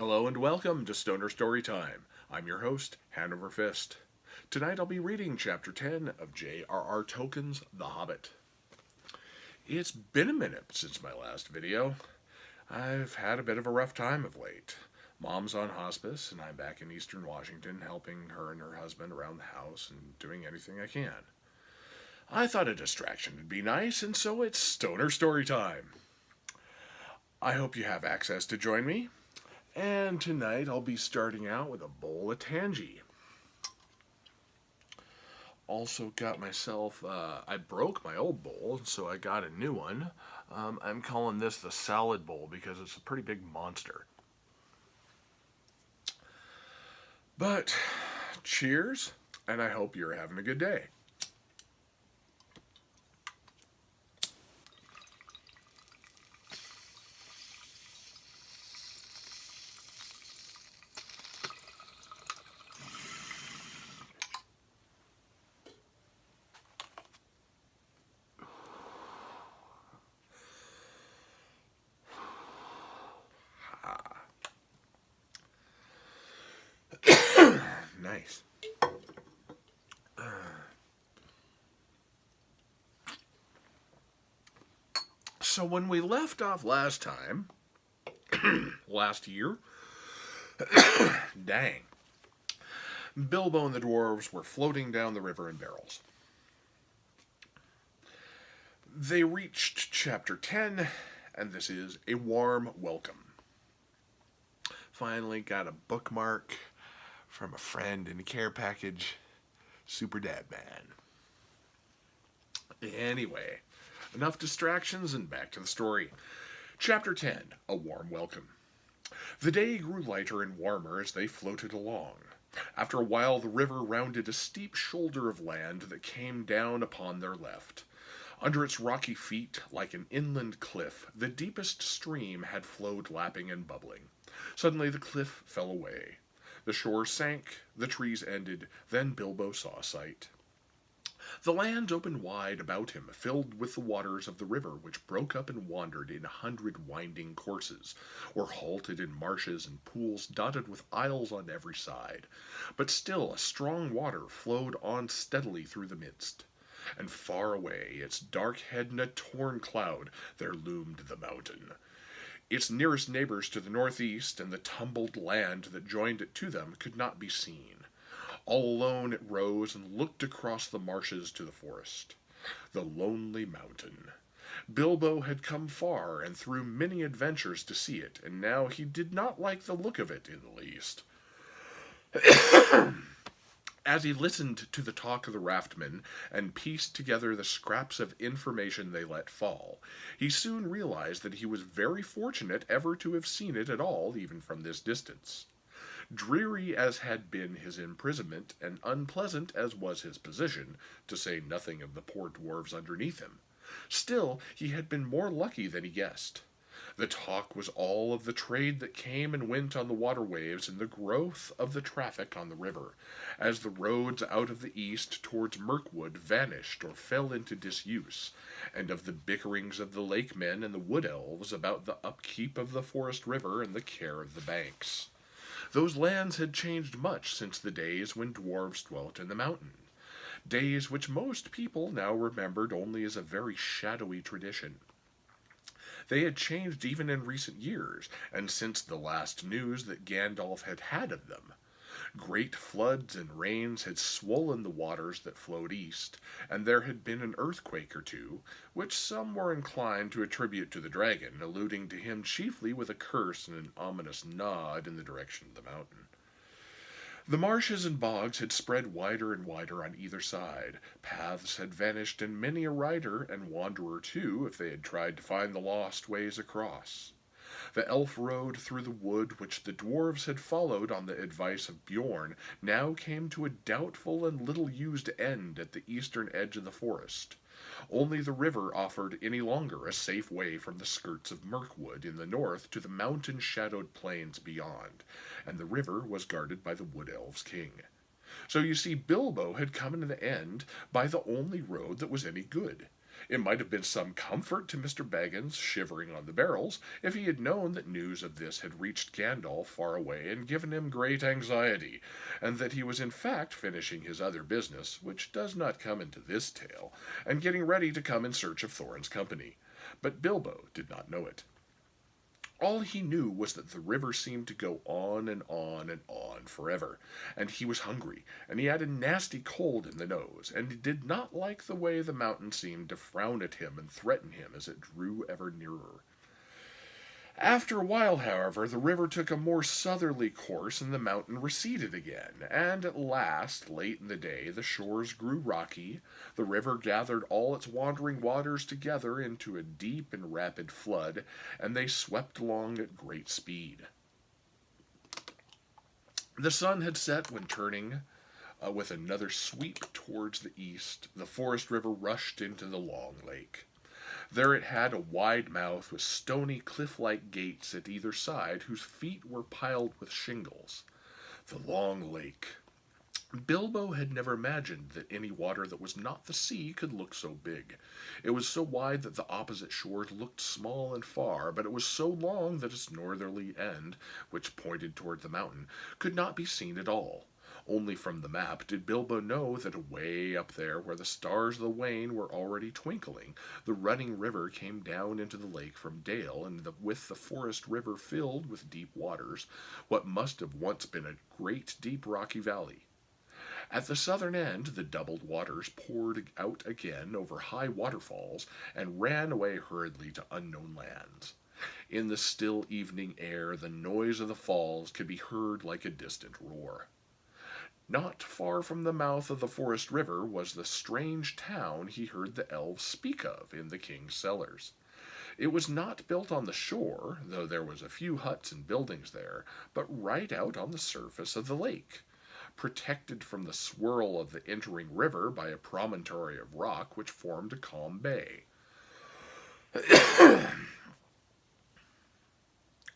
Hello and welcome to Stoner Story Time. I'm your host, HanoverrrFist. Tonight I'll be reading Chapter 10 of J.R.R. Tolkien's The Hobbit. It's been a minute since my last video. I've had a bit of a rough time of late. Mom's on hospice, and I'm back in eastern Washington helping her and her husband around the house and doing anything I can. I thought a distraction would be nice, and so it's Stoner Story Time. I hope you have access to join me. And tonight I'll be starting out with a bowl of tangy. Also got myself, I broke my old bowl, so I got a new one. I'm calling this the salad bowl because it's a pretty big monster. But cheers, and I hope you're having a good day. Nice. So when we left off last time, last year, dang, Bilbo and the dwarves were floating down the river in barrels. They reached chapter 10, and this is A Warm Welcome. Finally got a bookmark from a friend in a care package. Super dad man. Anyway, enough distractions and back to the story. Chapter 10, A Warm Welcome. The day grew lighter and warmer as they floated along. After a while, the river rounded a steep shoulder of land that came down upon their left. Under its rocky feet, like an inland cliff, the deepest stream had flowed lapping and bubbling. Suddenly the cliff fell away. The shore sank, the trees ended, then Bilbo saw a sight. The land opened wide about him, filled with the waters of the river, which broke up and wandered in 100 winding courses, or halted in marshes and pools dotted with isles on every side. But still a strong water flowed on steadily through the midst. And far away, its dark head in a torn cloud, there loomed the mountain. Its nearest neighbors to the northeast and the tumbled land that joined it to them could not be seen. All alone it rose and looked across the marshes to the forest. The lonely mountain. Bilbo had come far and through many adventures to see it, and now he did not like the look of it in the least. As he listened to the talk of the raftmen and pieced together the scraps of information they let fall, he soon realized that he was very fortunate ever to have seen it at all, even from this distance. Dreary as had been his imprisonment, and unpleasant as was his position, to say nothing of the poor dwarves underneath him, still he had been more lucky than he guessed. The talk was all of the trade that came and went on the waterways and the growth of the traffic on the river, as the roads out of the east towards Mirkwood vanished or fell into disuse, and of the bickerings of the lake men and the wood elves about the upkeep of the forest river and the care of the banks. Those lands had changed much since the days when dwarves dwelt in the mountain, days which most people now remembered only as a very shadowy tradition. They had changed even in recent years, and since the last news that Gandalf had had of them. Great floods and rains had swollen the waters that flowed east, and there had been an earthquake or two, which some were inclined to attribute to the dragon, alluding to him chiefly with a curse and an ominous nod in the direction of the mountain. The marshes and bogs had spread wider and wider on either side. Paths had vanished, and many a rider and wanderer too, if they had tried to find the lost ways across. The elf road through the wood which the dwarves had followed on the advice of Bjorn now came to a doubtful and little-used end at the eastern edge of the forest. Only the river offered any longer a safe way from the skirts of Mirkwood in the north to the mountain-shadowed plains beyond, and the river was guarded by the Wood Elves' king. So you see, Bilbo had come in the end by the only road that was any good. It might have been some comfort to Mr. Baggins, shivering on the barrels, if he had known that news of this had reached Gandalf far away and given him great anxiety, and that he was in fact finishing his other business, which does not come into this tale, and getting ready to come in search of Thorin's company. But Bilbo did not know it. All he knew was that the river seemed to go on and on and on forever, and he was hungry, and he had a nasty cold in the nose, and he did not like the way the mountain seemed to frown at him and threaten him as it drew ever nearer. After a while, however, the river took a more southerly course and the mountain receded again, and at last, late in the day, the shores grew rocky, the river gathered all its wandering waters together into a deep and rapid flood, and they swept along at great speed. The sun had set when turning with another sweep towards the east, the forest river rushed into the long lake. There it had a wide mouth with stony cliff-like gates at either side whose feet were piled with shingles. The long lake. Bilbo had never imagined that any water that was not the sea could look so big. It was so wide that the opposite shores looked small and far, but it was so long that its northerly end, which pointed toward the mountain, could not be seen at all. Only from the map did Bilbo know that away up there, where the stars of the Wain were already twinkling, the running river came down into the lake from Dale, and with the forest river filled with deep waters, what must have once been a great deep rocky valley. At the southern end, the doubled waters poured out again over high waterfalls and ran away hurriedly to unknown lands. In the still evening air, the noise of the falls could be heard like a distant roar. Not far from the mouth of the forest river was the strange town he heard the elves speak of in the king's cellars. It was not built on the shore, though there was a few huts and buildings there, but right out on the surface of the lake, protected from the swirl of the entering river by a promontory of rock which formed a calm bay.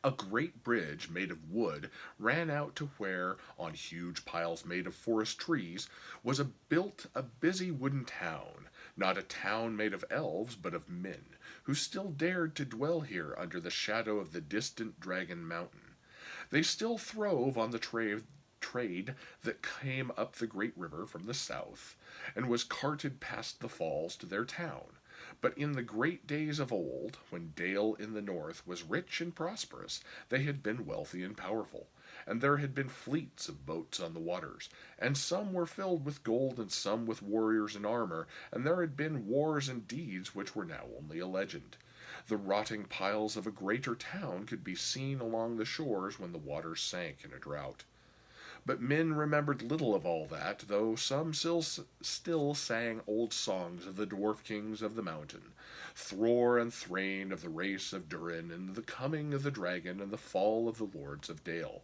A great bridge made of wood ran out to where, on huge piles made of forest trees, was built a busy wooden town, not a town made of elves, but of men, who still dared to dwell here under the shadow of the distant Dragon Mountain. They still throve on the trade that came up the great river from the south, and was carted past the falls to their town. But in the great days of old, when Dale in the north was rich and prosperous, they had been wealthy and powerful, and there had been fleets of boats on the waters, and some were filled with gold and some with warriors and armor, and there had been wars and deeds which were now only a legend. The rotting piles of a greater town could be seen along the shores when the waters sank in a drought. But men remembered little of all that, though some still sang old songs of the dwarf kings of the mountain, Thror and Thrain of the race of Durin, and the coming of the dragon and the fall of the lords of Dale.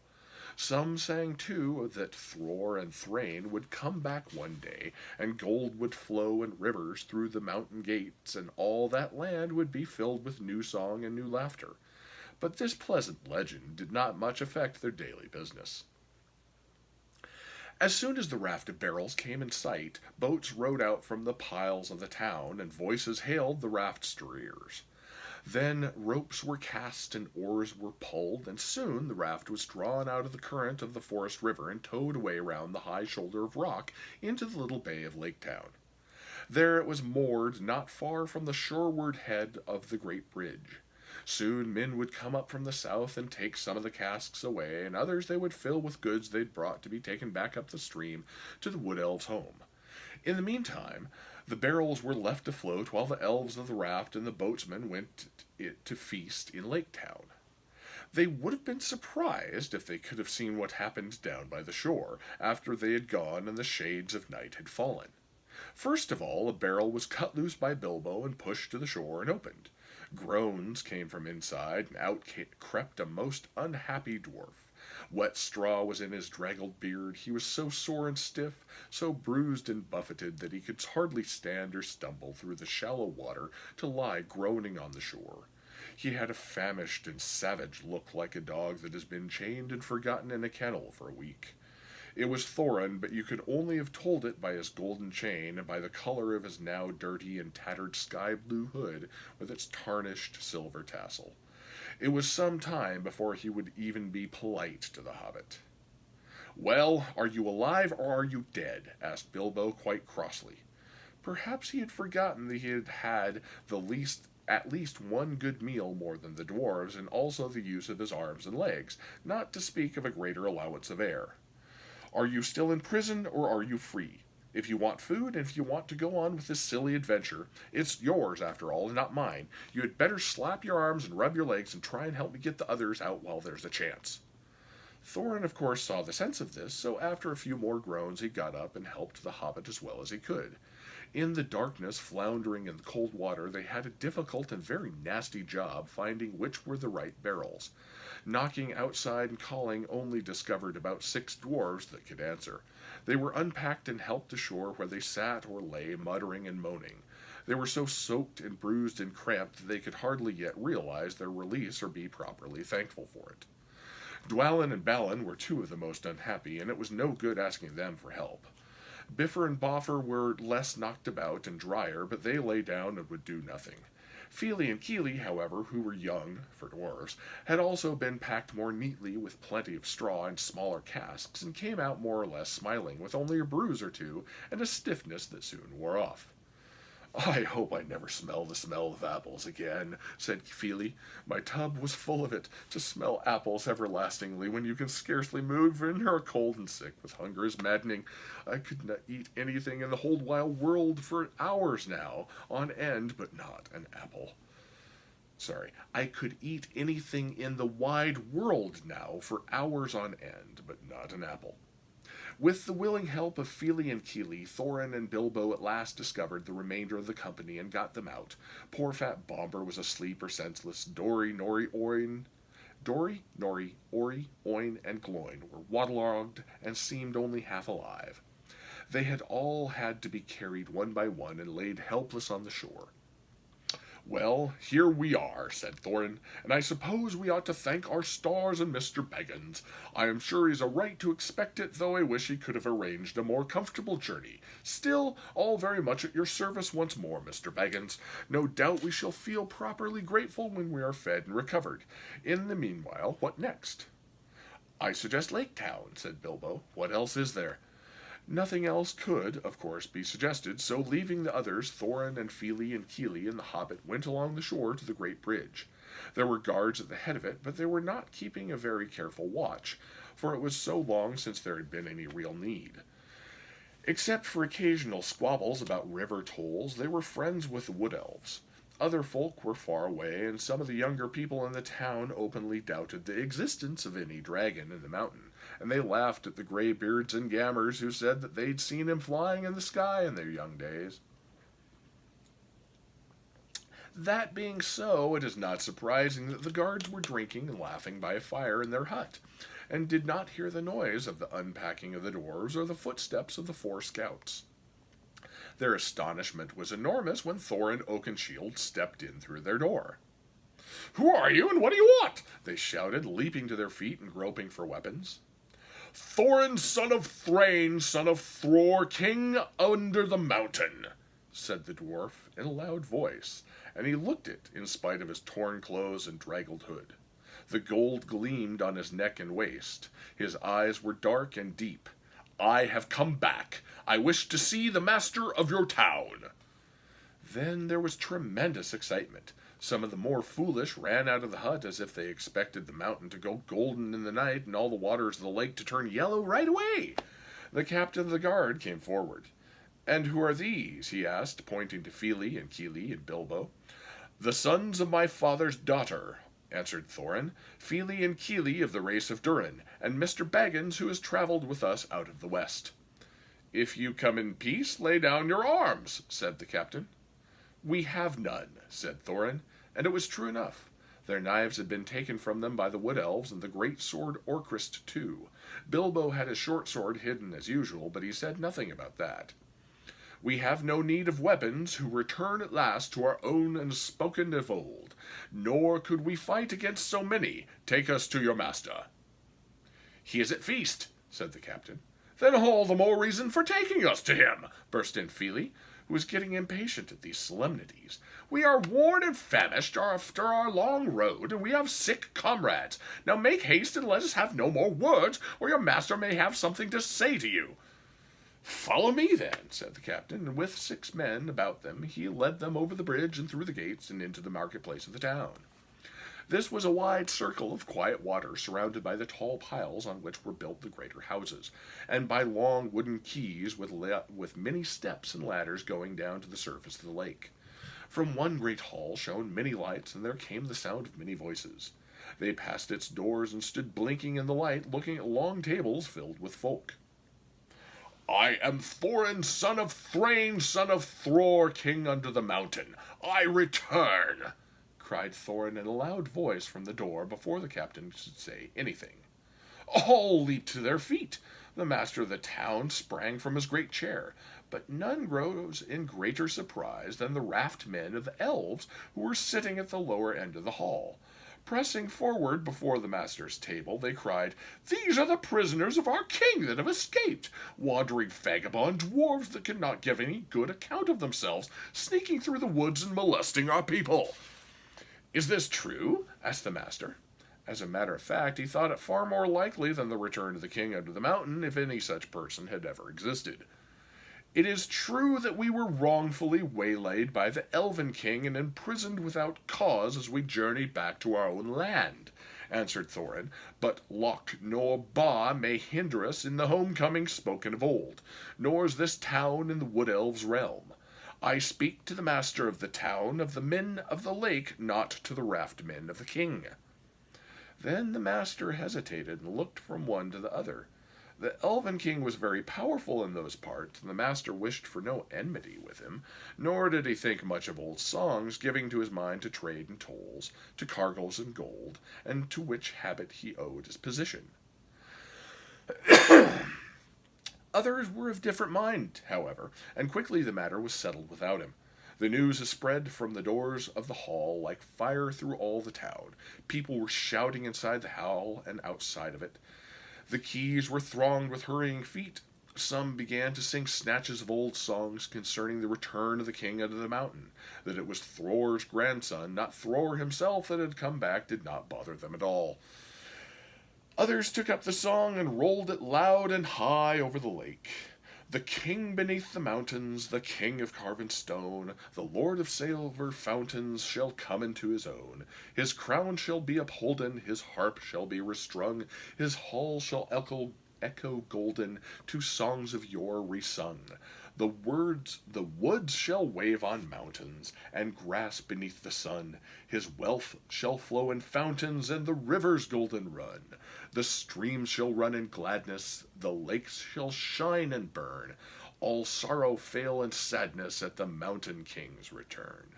Some sang, too, that Thror and Thrain would come back one day, and gold would flow in rivers through the mountain gates, and all that land would be filled with new song and new laughter. But this pleasant legend did not much affect their daily business. As soon as the raft of barrels came in sight, boats rowed out from the piles of the town, and voices hailed the raft steerers. Then ropes were cast and oars were pulled, and soon the raft was drawn out of the current of the forest river and towed away round the high shoulder of rock into the little bay of Lake Town. There it was moored not far from the shoreward head of the great bridge. Soon men would come up from the south and take some of the casks away, and others they would fill with goods they'd brought to be taken back up the stream to the wood elves' home. In the meantime, the barrels were left afloat while the elves of the raft and the boatsmen went to feast in Lake Town. They would have been surprised if they could have seen what happened down by the shore, after they had gone and the shades of night had fallen. First of all, a barrel was cut loose by Bilbo and pushed to the shore and opened. Groans came from inside, and out crept a most unhappy dwarf. Wet straw was in his draggled beard. He was so sore and stiff, so bruised and buffeted, that he could hardly stand or stumble through the shallow water to lie groaning on the shore. He had a famished and savage look, like a dog that has been chained and forgotten in a kennel for a week. It was Thorin, but you could only have told it by his golden chain and by the color of his now dirty and tattered sky blue hood with its tarnished silver tassel. It was some time before he would even be polite to the hobbit. "Well, are you alive or are you dead?" asked Bilbo quite crossly. Perhaps he had forgotten that he had had at least one good meal more than the dwarves, and also the use of his arms and legs, not to speak of a greater allowance of air. "Are you still in prison, or are you free? If you want food, and if you want to go on with this silly adventure, it's yours after all, and not mine. You had better slap your arms and rub your legs and try and help me get the others out while there's a chance." Thorin, of course, saw the sense of this, so after a few more groans he got up and helped the hobbit as well as he could. In the darkness, floundering in the cold water, they had a difficult and very nasty job finding which were the right barrels. Knocking outside and calling only discovered about 6 dwarves that could answer. They were unpacked and helped ashore, where they sat or lay, muttering and moaning. They were so soaked and bruised and cramped that they could hardly yet realize their release or be properly thankful for it. Dwalin and Balin were 2 of the most unhappy, and it was no good asking them for help. Bifur and Boffer were less knocked about and drier, but they lay down and would do nothing. Fili and Kili, however, who were young, for dwarves, had also been packed more neatly with plenty of straw and smaller casks, and came out more or less smiling, with only a bruise or two and a stiffness that soon wore off. "I hope I never smell the smell of apples again," said Fili. "My tub was full of it. To smell apples everlastingly when you can scarcely move and are cold and sick with hunger is maddening. I could not eat anything in the whole wide world for hours now, on end, but not an apple. I could eat anything in the wide world now for hours on end, but not an apple." With the willing help of Fili and Kili, Thorin and Bilbo at last discovered the remainder of the company and got them out. Poor fat Bombur was asleep or senseless. Ori, Oin, and Gloin were waterlogged and seemed only half alive. They had all had to be carried one by one and laid helpless on the shore. "Well, here we are," said Thorin, "and I suppose we ought to thank our stars and Mr. Baggins. I am sure he's a right to expect it, though I wish he could have arranged a more comfortable journey. Still, all very much at your service once more, Mr. Baggins. No doubt we shall feel properly grateful when we are fed and recovered. In the meanwhile, what next?" "I suggest Lake Town," said Bilbo. "What else is there?" Nothing else could, of course, be suggested, so leaving the others, Thorin and Fili and Kili and the hobbit went along the shore to the great bridge. There were guards at the head of it, but they were not keeping a very careful watch, for it was so long since there had been any real need. Except for occasional squabbles about river tolls, they were friends with the wood elves. Other folk were far away, and some of the younger people in the town openly doubted the existence of any dragon in the mountain, and they laughed at the greybeards and gammers who said that they'd seen him flying in the sky in their young days. That being so, it is not surprising that the guards were drinking and laughing by a fire in their hut, and did not hear the noise of the unpacking of the dwarves or the footsteps of the 4 scouts. Their astonishment was enormous when Thorin Oakenshield stepped in through their door. "Who are you, and what do you want?" they shouted, leaping to their feet and groping for weapons. "Thorin, son of Thrain, son of Thror, king under the mountain," said the dwarf in a loud voice, and he looked it in spite of his torn clothes and draggled hood. The gold gleamed on his neck and waist. His eyes were dark and deep. "I have come back. I wish to see the master of your town." Then there was tremendous excitement. Some of the more foolish ran out of the hut as if they expected the mountain to go golden in the night and all the waters of the lake to turn yellow right away. The captain of the guard came forward. "And who are these?" he asked, pointing to Fili and Kili and Bilbo. "The sons of my father's daughter," answered Thorin, "Fili and Kili of the race of Durin, and Mr. Baggins, who has traveled with us out of the west." "If you come in peace, lay down your arms," said the captain. "We have none," said Thorin, and it was true enough. Their knives had been taken from them by the wood elves, and the great sword Orcrist too. Bilbo had his short sword hidden as usual, but he said nothing about that. "We have no need of weapons, who return at last to our own and spoken of old. Nor could we fight against so many. Take us to your master." "He is at feast," said the captain. Then all the more reason for taking us to him, burst in Feely, who was getting impatient at these solemnities. We are worn and famished after our long road, and we have sick comrades. Now make haste and let us have no more words, or your master may have something to say to you. Follow me, then, said the captain, and with 6 men about them, he led them over the bridge and through the gates and into the marketplace of the town. This was a wide circle of quiet water, surrounded by the tall piles on which were built the greater houses, and by long wooden quays with many steps and ladders going down to the surface of the lake. From one great hall shone many lights, and there came the sound of many voices. They passed its doors and stood blinking in the light, looking at long tables filled with folk. I am Thorin, son of Thrain, son of Thror, king under the mountain. I return, cried Thorin in a loud voice from the door before the captain could say anything. All leaped to their feet. The master of the town sprang from his great chair, but none rose in greater surprise than the raft men of the elves who were sitting at the lower end of the hall. Pressing forward before the master's table, they cried, These are the prisoners of our king that have escaped, wandering vagabond dwarves that cannot give any good account of themselves, sneaking through the woods and molesting our people. Is this true? Asked the master. As a matter of fact, he thought it far more likely than the return of the king under the mountain, if any such person had ever existed. It is true that we were wrongfully waylaid by the elven king and imprisoned without cause as we journeyed back to our own land, answered Thorin, but Loch nor Ba may hinder us in the homecoming spoken of old, nor is this town in the wood elves' realm. I speak to the master of the town of the men of the lake, not to the raft men of the king. Then the master hesitated and looked from one to the other. The elven king was very powerful in those parts, and the master wished for no enmity with him, nor did he think much of old songs, giving to his mind to trade and tolls, to cargoes and gold, and to which habit he owed his position. Others were of different mind, however, and quickly the matter was settled without him. The news has spread from the doors of the hall like fire through all the town. People were shouting inside the hall and outside of it. The quays were thronged with hurrying feet. Some began to sing snatches of old songs concerning the return of the king under the mountain. That it was Thror's grandson, not Thror himself, that had come back did not bother them at all. Others took up the song and rolled it loud and high over the lake. The king beneath the mountains, the king of carven stone, the lord of silver fountains shall come into his own. His crown shall be upholden, his harp shall be restrung, his hall shall echo golden to songs of yore resung. The woods shall wave on mountains, and grass beneath the sun. His wealth shall flow in fountains, and the rivers golden run. The streams shall run in gladness, the lakes shall shine and burn. All sorrow fail and sadness at the mountain king's return.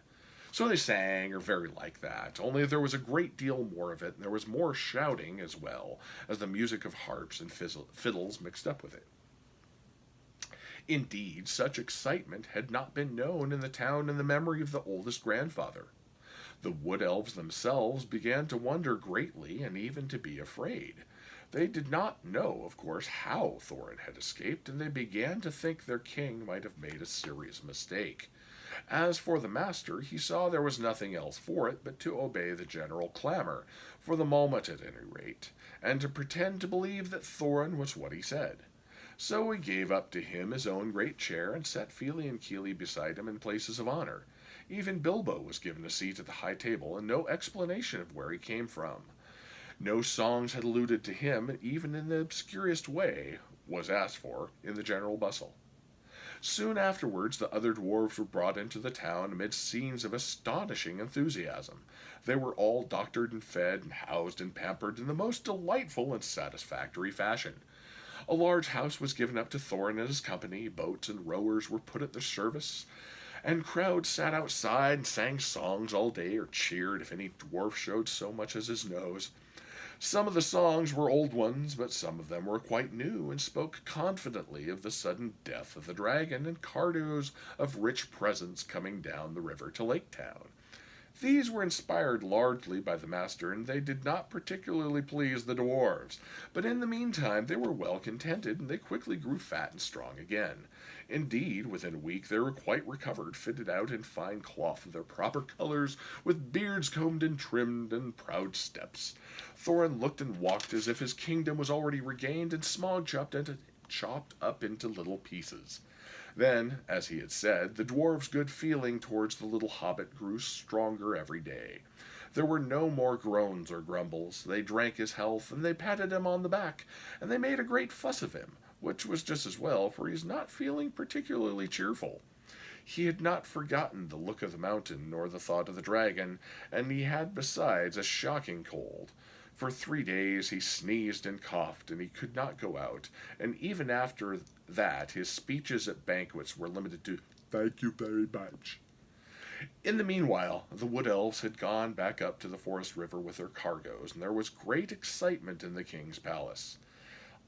So they sang, or very like that, only there was a great deal more of it, and there was more shouting as well, as the music of harps and fiddles mixed up with it. Indeed, such excitement had not been known in the town in the memory of the oldest grandfather. The wood elves themselves began to wonder greatly and even to be afraid. They did not know, of course, how Thorin had escaped, and they began to think their king might have made a serious mistake. As for the master, he saw there was nothing else for it but to obey the general clamor, for the moment at any rate, and to pretend to believe that Thorin was what he said. So he gave up to him his own great chair and set Feely and Keely beside him in places of honor. Even Bilbo was given a seat at the high table, and no explanation of where he came from. No songs had alluded to him, even in the obscurest way, was asked for in the general bustle. Soon afterwards the other dwarves were brought into the town amid scenes of astonishing enthusiasm. They were all doctored and fed and housed and pampered in the most delightful and satisfactory fashion. A large house was given up to Thorin and his company, boats and rowers were put at their service, and crowds sat outside and sang songs all day or cheered if any dwarf showed so much as his nose. Some of the songs were old ones, but some of them were quite new and spoke confidently of the sudden death of the dragon and cargoes of rich presents coming down the river to Lake Town. These were inspired largely by the master, and they did not particularly please the dwarves. But in the meantime, they were well contented, and they quickly grew fat and strong again. Indeed, within a week they were quite recovered, fitted out in fine cloth of their proper colors, with beards combed and trimmed, and proud steps. Thorin looked and walked as if his kingdom was already regained, and Smog chopped up into little pieces. Then, as he had said, the dwarf's good feeling towards the little hobbit grew stronger every day. There were no more groans or grumbles. They drank his health, and they patted him on the back, and they made a great fuss of him, which was just as well, for he's not feeling particularly cheerful. He had not forgotten the look of the mountain, nor the thought of the dragon, and he had besides a shocking cold. For 3 days he sneezed and coughed, and he could not go out, and even after that his speeches at banquets were limited to "Thank you very much." In the meanwhile, the wood elves had gone back up to the forest river with their cargoes, and there was great excitement in the king's palace.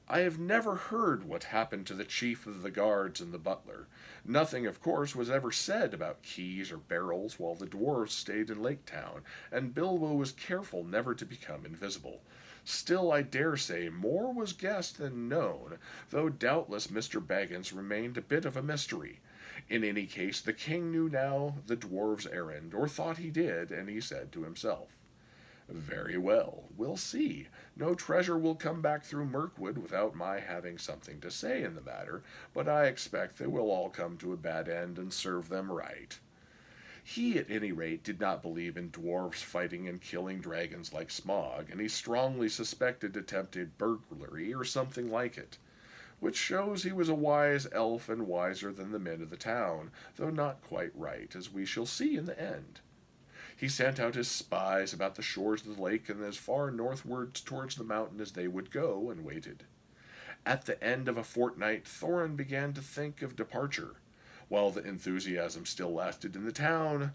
I have never heard what happened to the chief of the guards and the butler. Nothing, of course, was ever said about keys or barrels while the dwarves stayed in Lake Town, and Bilbo was careful never to become invisible. Still, I dare say more was guessed than known, though doubtless Mr. Baggins remained a bit of a mystery. In any case, the king knew now the dwarves' errand, or thought he did, and he said to himself, "Very well, we'll see. No treasure will come back through Mirkwood without my having something to say in the matter, but I expect they will all come to a bad end and serve them right." He, at any rate, did not believe in dwarfs fighting and killing dragons like Smog, and he strongly suspected attempted burglary or something like it, which shows he was a wise elf and wiser than the men of the town, though not quite right, as we shall see in the end. He sent out his spies about the shores of the lake and as far northwards towards the mountain as they would go, and waited. At the end of a fortnight, Thorin began to think of departure. While the enthusiasm still lasted in the town,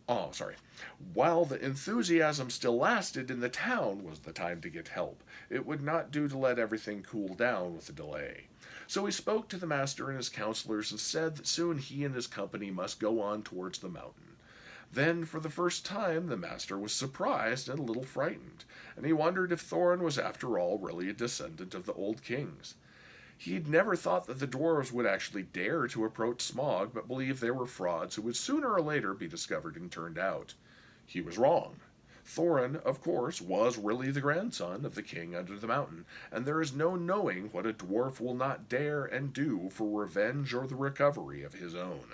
While the enthusiasm still lasted in the town was the time to get help. It would not do to let everything cool down with a delay. So he spoke to the master and his counselors and said that soon he and his company must go on towards the mountain. Then, for the first time, the master was surprised and a little frightened, and he wondered if Thorin was after all really a descendant of the old kings. He'd never thought that the dwarves would actually dare to approach Smog, but believed they were frauds who would sooner or later be discovered and turned out. He was wrong. Thorin, of course, was really the grandson of the king under the mountain, and there is no knowing what a dwarf will not dare and do for revenge or the recovery of his own.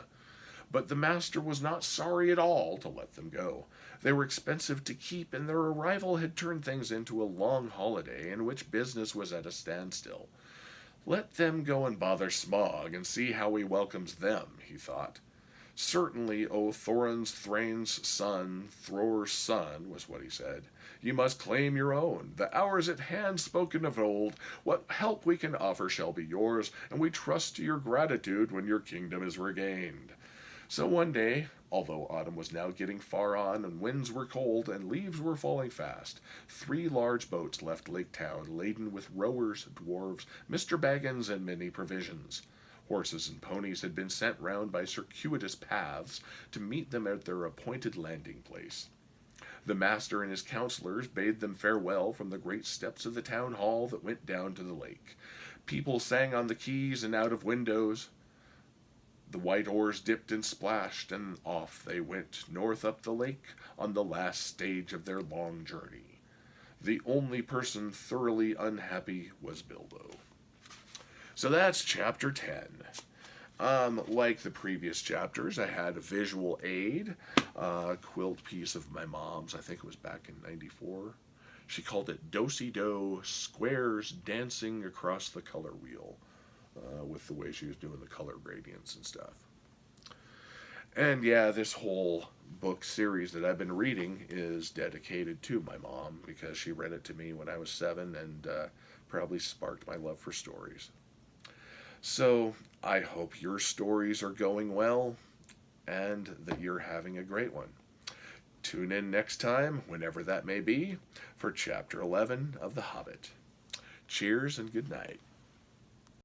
But the master was not sorry at all to let them go. They were expensive to keep, and their arrival had turned things into a long holiday in which business was at a standstill. Let them go and bother Smog and see how he welcomes them, he thought. Certainly, O Thorin's Thrain's son, Thror's son, was what he said. You must claim your own. The hour is at hand spoken of old. What help we can offer shall be yours, and we trust to your gratitude when your kingdom is regained. So one day, although autumn was now getting far on and winds were cold and leaves were falling fast, 3 large boats left Lake Town laden with rowers, dwarves, Mr. Baggins, and many provisions. Horses and ponies had been sent round by circuitous paths to meet them at their appointed landing place. The master and his counselors bade them farewell from the great steps of the town hall that went down to the lake. People sang on the quays and out of windows. The white oars dipped and splashed, and off they went north up the lake on the last stage of their long journey. The only person thoroughly unhappy was Bilbo. So that's chapter 10. Like the previous chapters, I had a visual aid, a quilt piece of my mom's, I think it was back in '94. She called it Do-Si-Do, Squares Dancing Across the Color Wheel. With the way she was doing the color gradients and stuff. And yeah, this whole book series that I've been reading is dedicated to my mom because she read it to me when I was 7 and probably sparked my love for stories. So I hope your stories are going well and that you're having a great one. Tune in next time, whenever that may be, for Chapter 11 of The Hobbit. Cheers and good night.